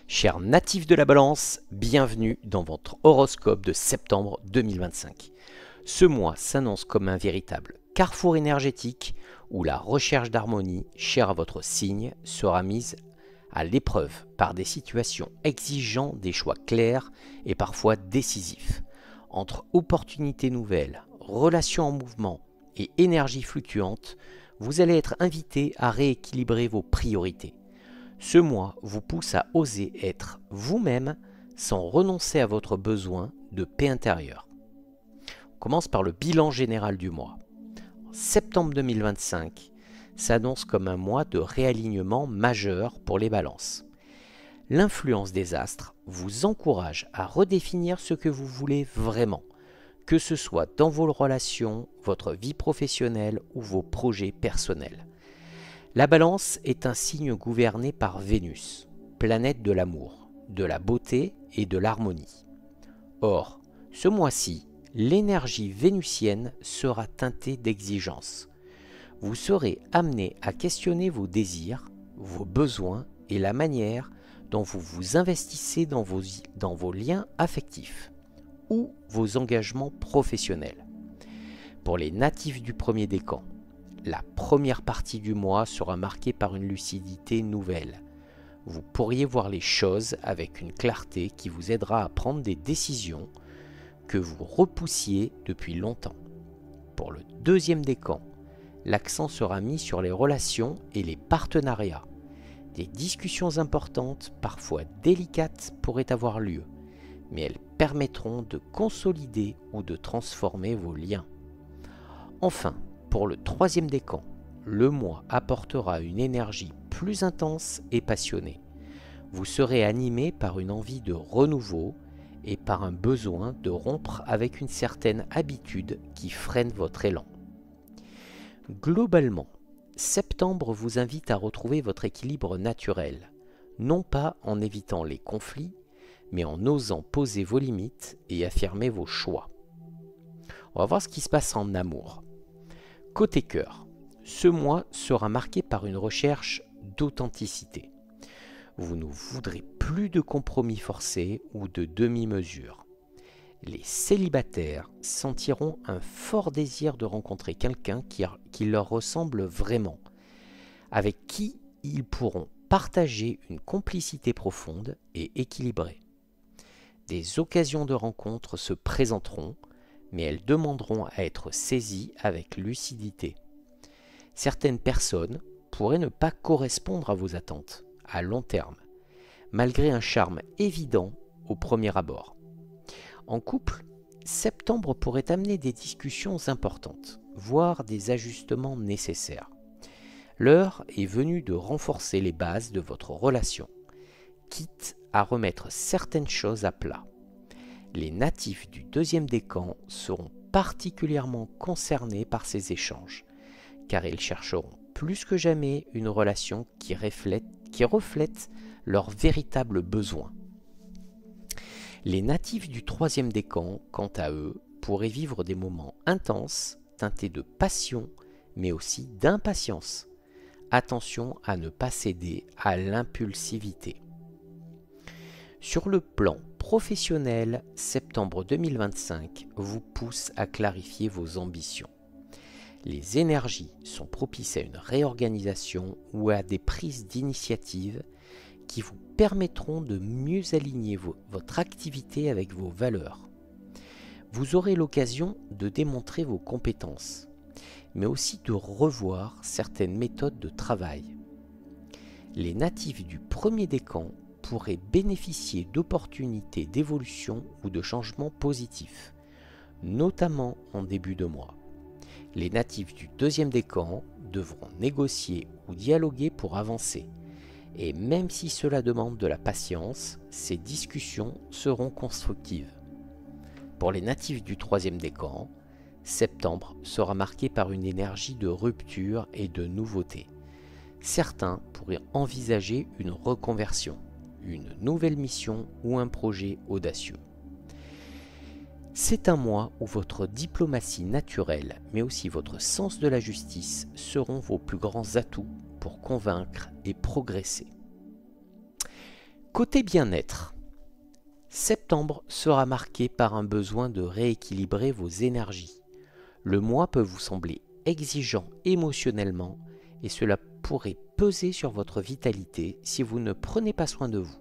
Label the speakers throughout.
Speaker 1: Chers natifs de la Balance, bienvenue dans votre horoscope de septembre 2025. Ce mois s'annonce comme un véritable carrefour énergétique où la recherche d'harmonie, chère à votre signe, sera mise à l'épreuve par des situations exigeant des choix clairs et parfois décisifs. Entre opportunités nouvelles, relations en mouvement et énergie fluctuante, vous allez être invité à rééquilibrer vos priorités. Ce mois vous pousse à oser être vous-même sans renoncer à votre besoin de paix intérieure. On commence par le bilan général du mois. Septembre 2025 s'annonce comme un mois de réalignement majeur pour les balances. L'influence des astres vous encourage à redéfinir ce que vous voulez vraiment, que ce soit dans vos relations, votre vie professionnelle ou vos projets personnels. La Balance est un signe gouverné par Vénus, planète de l'amour, de la beauté et de l'harmonie. Or, ce mois-ci, l'énergie vénusienne sera teintée d'exigence. Vous serez amené à questionner vos désirs, vos besoins et la manière dont vous vous investissez dans vos liens affectifs ou vos engagements professionnels. Pour les natifs du premier décan, la première partie du mois sera marquée par une lucidité nouvelle. Vous pourriez voir les choses avec une clarté qui vous aidera à prendre des décisions que vous repoussiez depuis longtemps. Pour le deuxième décan, l'accent sera mis sur les relations et les partenariats. Des discussions importantes, parfois délicates, pourraient avoir lieu, mais elles permettront de consolider ou de transformer vos liens. Enfin, pour le troisième décan, le mois apportera une énergie plus intense et passionnée. Vous serez animé par une envie de renouveau et par un besoin de rompre avec une certaine habitude qui freine votre élan. Globalement, septembre vous invite à retrouver votre équilibre naturel, non pas en évitant les conflits, mais en osant poser vos limites et affirmer vos choix. On va voir ce qui se passe en amour. Côté cœur, ce mois sera marqué par une recherche d'authenticité. Vous ne voudrez plus de compromis forcés ou de demi-mesures. Les célibataires sentiront un fort désir de rencontrer quelqu'un qui leur ressemble vraiment, avec qui ils pourront partager une complicité profonde et équilibrée. Des occasions de rencontre se présenteront, mais elles demanderont à être saisies avec lucidité. Certaines personnes pourraient ne pas correspondre à vos attentes à long terme, malgré un charme évident au premier abord. En couple, septembre pourrait amener des discussions importantes, voire des ajustements nécessaires. L'heure est venue de renforcer les bases de votre relation, quitte à remettre certaines choses à plat. Les natifs du deuxième décan seront particulièrement concernés par ces échanges, car ils chercheront plus que jamais une relation qui reflète leurs véritables besoins. Les natifs du troisième décan, quant à eux, pourraient vivre des moments intenses, teintés de passion, mais aussi d'impatience. Attention à ne pas céder à l'impulsivité. Sur le plan professionnel, septembre 2025 vous pousse à clarifier vos ambitions. Les énergies sont propices à une réorganisation ou à des prises d'initiative qui vous permettront de mieux aligner votre activité avec vos valeurs. Vous aurez l'occasion de démontrer vos compétences, mais aussi de revoir certaines méthodes de travail. Les natifs du premier décan pourraient bénéficier d'opportunités d'évolution ou de changements positifs, notamment en début de mois. Les natifs du deuxième décan devront négocier ou dialoguer pour avancer, et même si cela demande de la patience, ces discussions seront constructives. Pour les natifs du troisième décan, septembre sera marqué par une énergie de rupture et de nouveauté. Certains pourraient envisager une reconversion, une nouvelle mission ou un projet audacieux. C'est un mois où votre diplomatie naturelle, mais aussi votre sens de la justice seront vos plus grands atouts pour convaincre et progresser. Côté bien-être, septembre sera marqué par un besoin de rééquilibrer vos énergies. Le mois peut vous sembler exigeant émotionnellement et cela pourrait peser sur votre vitalité si vous ne prenez pas soin de vous.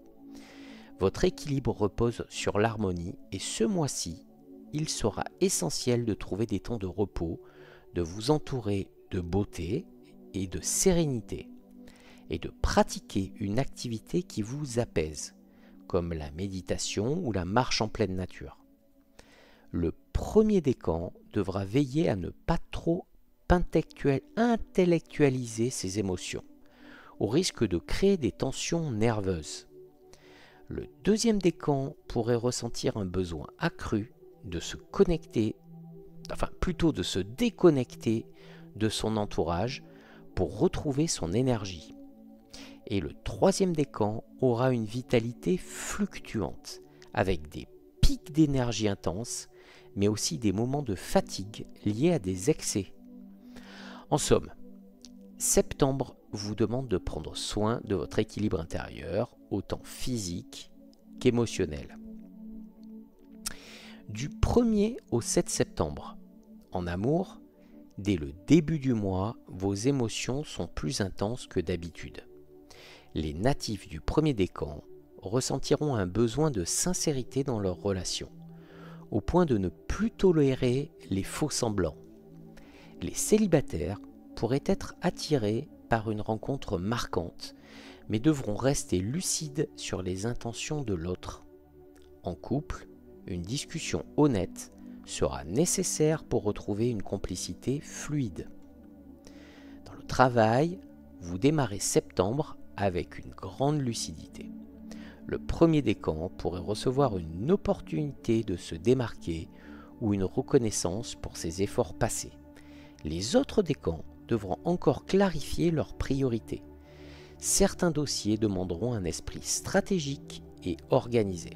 Speaker 1: Votre équilibre repose sur l'harmonie et ce mois-ci, il sera essentiel de trouver des temps de repos, de vous entourer de beauté et de sérénité et de pratiquer une activité qui vous apaise, comme la méditation ou la marche en pleine nature. Le premier décan devra veiller à ne pas trop intellectualiser ses émotions, au risque de créer des tensions nerveuses. Le deuxième décan pourrait ressentir un besoin accru de se connecter, enfin plutôt de se déconnecter de son entourage pour retrouver son énergie. Et le troisième décan aura une vitalité fluctuante, avec des pics d'énergie intenses, mais aussi des moments de fatigue liés à des excès. En somme, septembre vous demande de prendre soin de votre équilibre intérieur, autant physique qu'émotionnel. Du 1er au 7 septembre, en amour, dès le début du mois, vos émotions sont plus intenses que d'habitude. Les natifs du premier décan ressentiront un besoin de sincérité dans leur relation, au point de ne plus tolérer les faux semblants. Les célibataires pourraient être attirés par une rencontre marquante, mais devront rester lucides sur les intentions de l'autre. En couple, une discussion honnête sera nécessaire pour retrouver une complicité fluide. Dans le travail, vous démarrez septembre avec une grande lucidité. Le premier décan pourrait recevoir une opportunité de se démarquer ou une reconnaissance pour ses efforts passés. Les autres décans devront encore clarifier leurs priorités. Certains dossiers demanderont un esprit stratégique et organisé.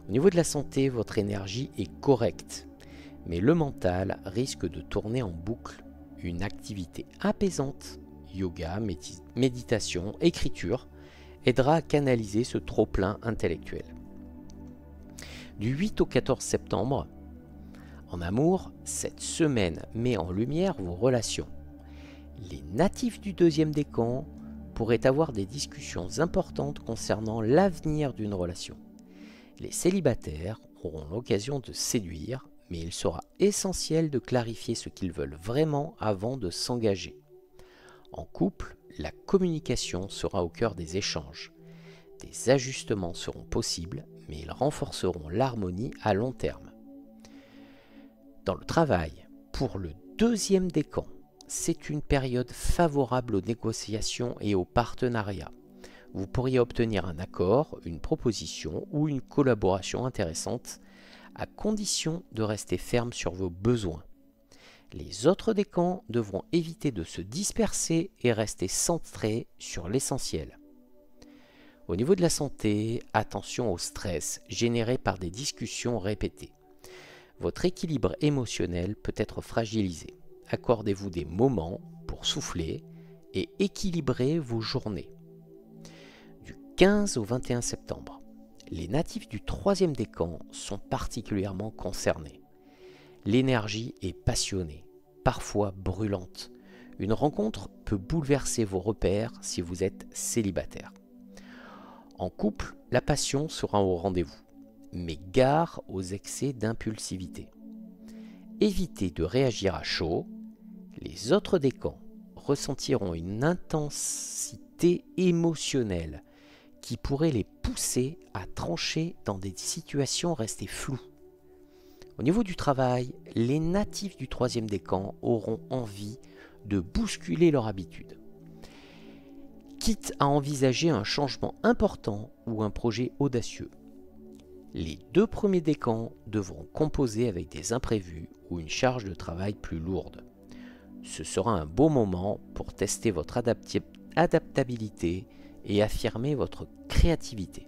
Speaker 1: Au niveau de la santé, votre énergie est correcte, mais le mental risque de tourner en boucle. Une activité apaisante, yoga, méditation, écriture, aidera à canaliser ce trop-plein intellectuel. Du 8 au 14 septembre, en amour, cette semaine met en lumière vos relations. Les natifs du deuxième décan pourraient avoir des discussions importantes concernant l'avenir d'une relation. Les célibataires auront l'occasion de séduire, mais il sera essentiel de clarifier ce qu'ils veulent vraiment avant de s'engager. En couple, la communication sera au cœur des échanges. Des ajustements seront possibles, mais ils renforceront l'harmonie à long terme. Dans le travail, pour le deuxième décan, c'est une période favorable aux négociations et aux partenariats. Vous pourriez obtenir un accord, une proposition ou une collaboration intéressante, à condition de rester ferme sur vos besoins. Les autres décans devront éviter de se disperser et rester centrés sur l'essentiel. Au niveau de la santé, attention au stress généré par des discussions répétées. Votre équilibre émotionnel peut être fragilisé. Accordez-vous des moments pour souffler et équilibrer vos journées. Du 15 au 21 septembre, les natifs du troisième décan sont particulièrement concernés. L'énergie est passionnée, parfois brûlante. Une rencontre peut bouleverser vos repères si vous êtes célibataire. En couple, la passion sera au rendez-vous, mais gare aux excès d'impulsivité. Évitez de réagir à chaud. Les autres décans ressentiront une intensité émotionnelle qui pourrait les pousser à trancher dans des situations restées floues. Au niveau du travail, les natifs du troisième décan auront envie de bousculer leur habitude, quitte à envisager un changement important ou un projet audacieux. Les deux premiers décans devront composer avec des imprévus ou une charge de travail plus lourde. Ce sera un beau moment pour tester votre adaptabilité et affirmer votre créativité.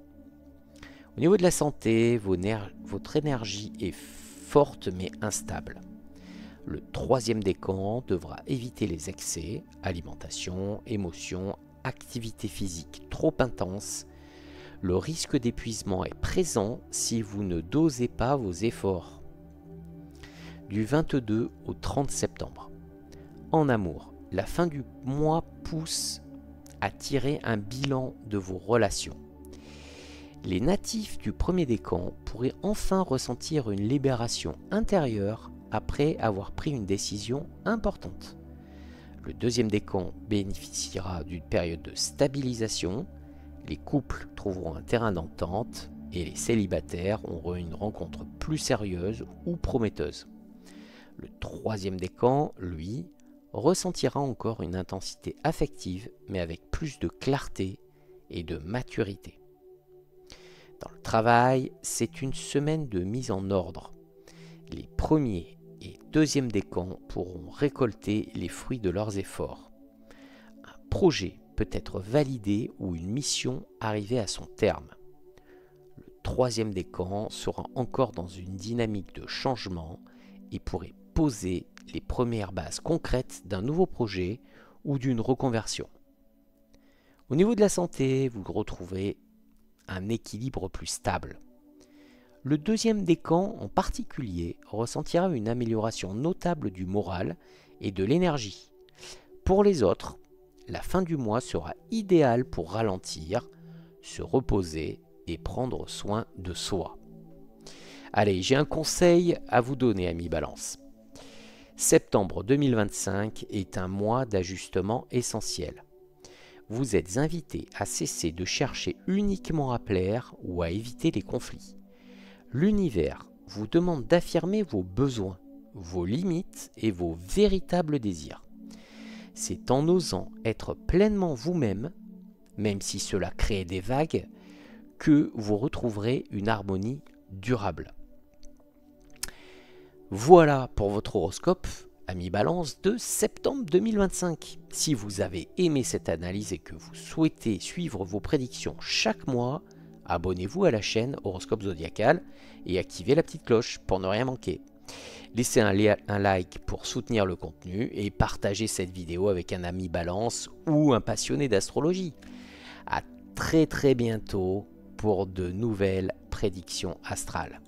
Speaker 1: Au niveau de la santé, votre énergie est forte mais instable. Le troisième décan devra éviter les excès, alimentation, émotions, activité physique trop intense Le risque d'épuisement est présent si vous ne dosez pas vos efforts. Du 22 au 30 septembre. En amour, la fin du mois pousse à tirer un bilan de vos relations. Les natifs du premier décan pourraient enfin ressentir une libération intérieure après avoir pris une décision importante. Le deuxième décan bénéficiera d'une période de stabilisation, les couples trouveront un terrain d'entente et les célibataires auront une rencontre plus sérieuse ou prometteuse. Le troisième décan, lui, ressentira encore une intensité affective mais avec plus de clarté et de maturité. Dans le travail, c'est une semaine de mise en ordre. Les premiers et deuxième décans pourront récolter les fruits de leurs efforts. Un projet peut être validé ou une mission arriver à son terme. Le troisième décan sera encore dans une dynamique de changement et pourrait poser les premières bases concrètes d'un nouveau projet ou d'une reconversion. Au niveau de la santé, vous retrouverez un équilibre plus stable. Le deuxième décan en particulier ressentira une amélioration notable du moral et de l'énergie. Pour les autres, la fin du mois sera idéale pour ralentir, se reposer et prendre soin de soi. Allez, j'ai un conseil à vous donner, amis Balance. Septembre 2025 est un mois d'ajustement essentiel. Vous êtes invité à cesser de chercher uniquement à plaire ou à éviter les conflits. L'univers vous demande d'affirmer vos besoins, vos limites et vos véritables désirs. C'est en osant être pleinement vous-même, même si cela crée des vagues, que vous retrouverez une harmonie durable. Voilà pour votre horoscope, amis Balance, de septembre 2025. Si vous avez aimé cette analyse et que vous souhaitez suivre vos prédictions chaque mois, abonnez-vous à la chaîne Horoscope Zodiacal et activez la petite cloche pour ne rien manquer. Laissez un like pour soutenir le contenu et partagez cette vidéo avec un ami Balance ou un passionné d'astrologie. À très bientôt pour de nouvelles prédictions astrales.